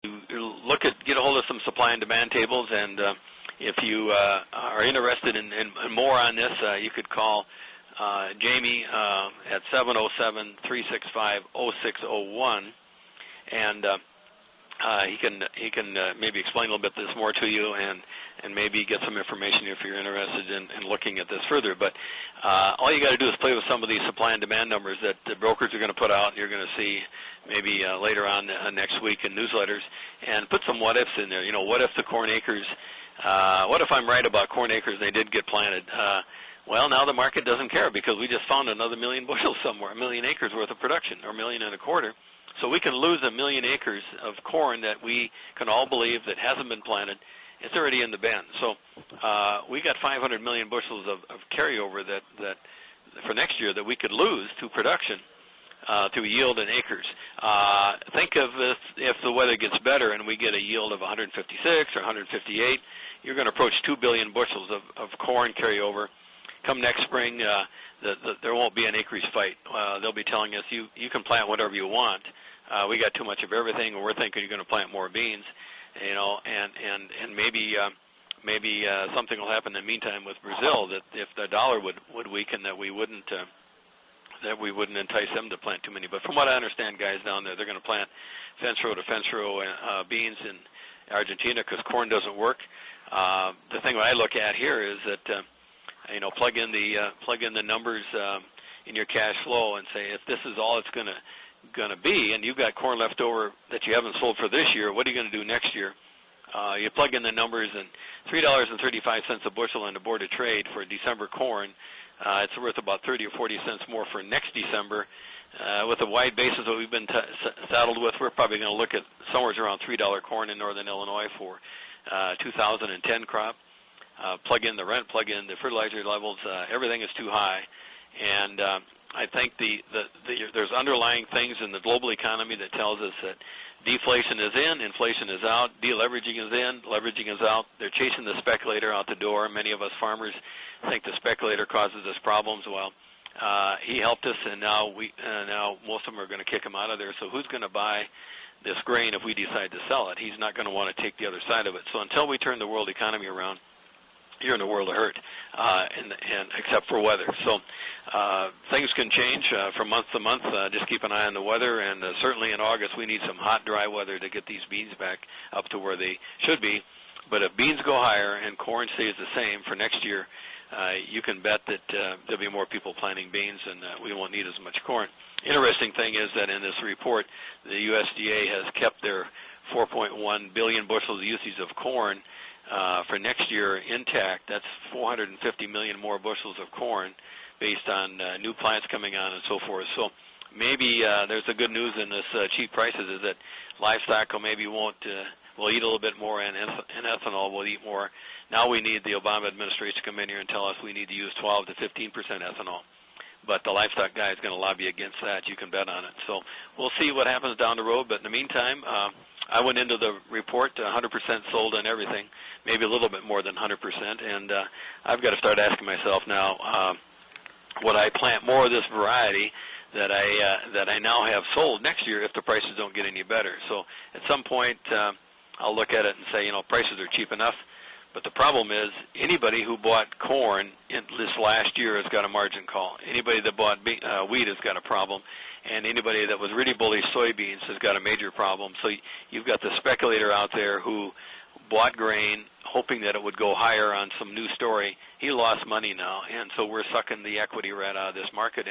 get a hold of some supply and demand tables, and if you are interested in more on this, you could call Jamie at 707-365-0601, and he can maybe explain a little bit this more to you, and maybe get some information if you're interested in looking at this further. But all you got to do is play with some of these supply and demand numbers that the brokers are going to put out. You're going to see maybe later on next week in newsletters, and put some what-ifs in there. What if the corn acres, what if I'm right about corn acres, they did get planted? Well, now the market doesn't care because we just found another million bushels somewhere, 1 million acres worth of production, or 1.25 million. So we can lose 1 million acres of corn that we can all believe that hasn't been planted. It's already in the bin. So we got 500 million bushels of carryover that for next year that we could lose to production through yield in acres. Think of if the weather gets better and we get a yield of 156 or 158, you're going to approach 2 billion bushels of corn carryover. Come next spring, there won't be an acreage fight. They'll be telling us you can plant whatever you want. We got too much of everything, and we're thinking you're going to plant more beans. And maybe something will happen in the meantime with Brazil, that if the dollar would weaken, that we wouldn't entice them to plant too many. But from what I understand, guys down there, they're going to plant fence row to fence row beans in Argentina because corn doesn't work. The thing I look at here is that plug in the numbers in your cash flow and say, if this is all it's going to be, and you've got corn left over that you haven't sold for this year, what are you going to do next year? You plug in the numbers, and $3.35 a bushel on the Board of Trade for December corn. It's worth about 30 or 40 cents more for next December. With the wide basis that we've been saddled with, we're probably going to look at somewhere around $3 corn in northern Illinois for 2010 crop. Plug in the rent, plug in the fertilizer levels. Everything is too high, and I think there's underlying things in the global economy that tells us that deflation is in, inflation is out, deleveraging is in, leveraging is out. They're chasing the speculator out the door. Many of us farmers think the speculator causes us problems. Well, he helped us, and now most of them are going to kick him out of there. So who's going to buy this grain if we decide to sell it? He's not going to want to take the other side of it. So until we turn the world economy around, you're in a world of hurt, and except for weather. So things can change from month to month. Just keep an eye on the weather, and certainly in August we need some hot, dry weather to get these beans back up to where they should be. But if beans go higher and corn stays the same for next year, you can bet that there'll be more people planting beans, and we won't need as much corn. Interesting thing is that in this report, the USDA has kept their 4.1 billion bushels usage of corn for next year intact. That's 450 million more bushels of corn based on new plants coming on and so forth. So maybe there's a good news in this cheap prices is that livestock will eat a little bit more, and ethanol will eat more. Now we need the Obama administration to come in here and tell us we need to use 12 to 15% ethanol. But the livestock guy is going to lobby against that. You can bet on it. So we'll see what happens down the road. But in the meantime, I went into the report 100% sold on everything, maybe a little bit more than 100%. And I've got to start asking myself now, would I plant more of this variety that I now have sold next year if the prices don't get any better? So at some point, I'll look at it and say, prices are cheap enough. But the problem is anybody who bought corn in this last year has got a margin call. Anybody that bought wheat has got a problem. And anybody that was really bullish soybeans has got a major problem. So you've got the speculator out there who bought grain hoping that it would go higher on some new story. He lost money now, and so we're sucking the equity right out of this market,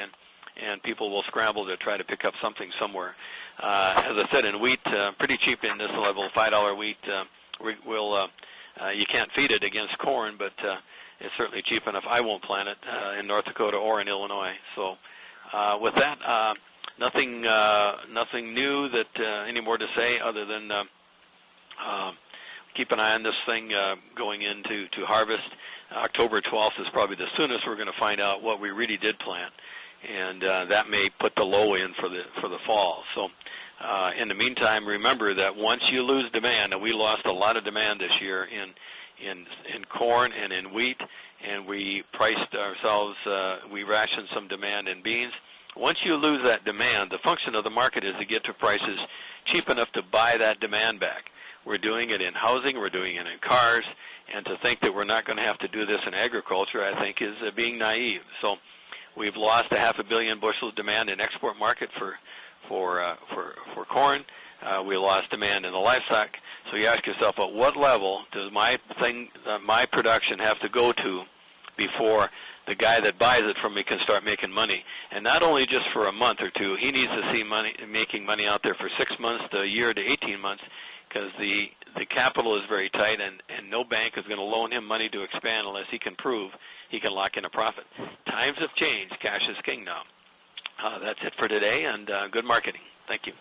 and people will scramble to try to pick up something somewhere. As I said, in wheat, pretty cheap in this level, $5 wheat. You can't feed it against corn, but it's certainly cheap enough. I won't plant it in North Dakota or in Illinois. So with that, nothing new that any more to say other than keep an eye on this thing going into harvest. October 12th is probably the soonest we're going to find out what we really did plant, and that may put the low in for the fall. So in the meantime, remember that once you lose demand, and we lost a lot of demand this year in corn and in wheat, and we priced ourselves, we rationed some demand in beans. Once you lose that demand, the function of the market is to get to prices cheap enough to buy that demand back. We're doing it in housing, we're doing it in cars, and to think that we're not going to have to do this in agriculture, I think, is being naive. So we've lost 500 million bushels demand in export market for corn. We lost demand in the livestock. So you ask yourself, at what level does my production have to go to before the guy that buys it from me can start making money? And not only just for a month or two. He needs to see making money out there for 6 months to a year to 18 months, because the capital is very tight, and no bank is going to loan him money to expand unless he can prove he can lock in a profit. Times have changed. Cash is king now. That's it for today, and good marketing. Thank you.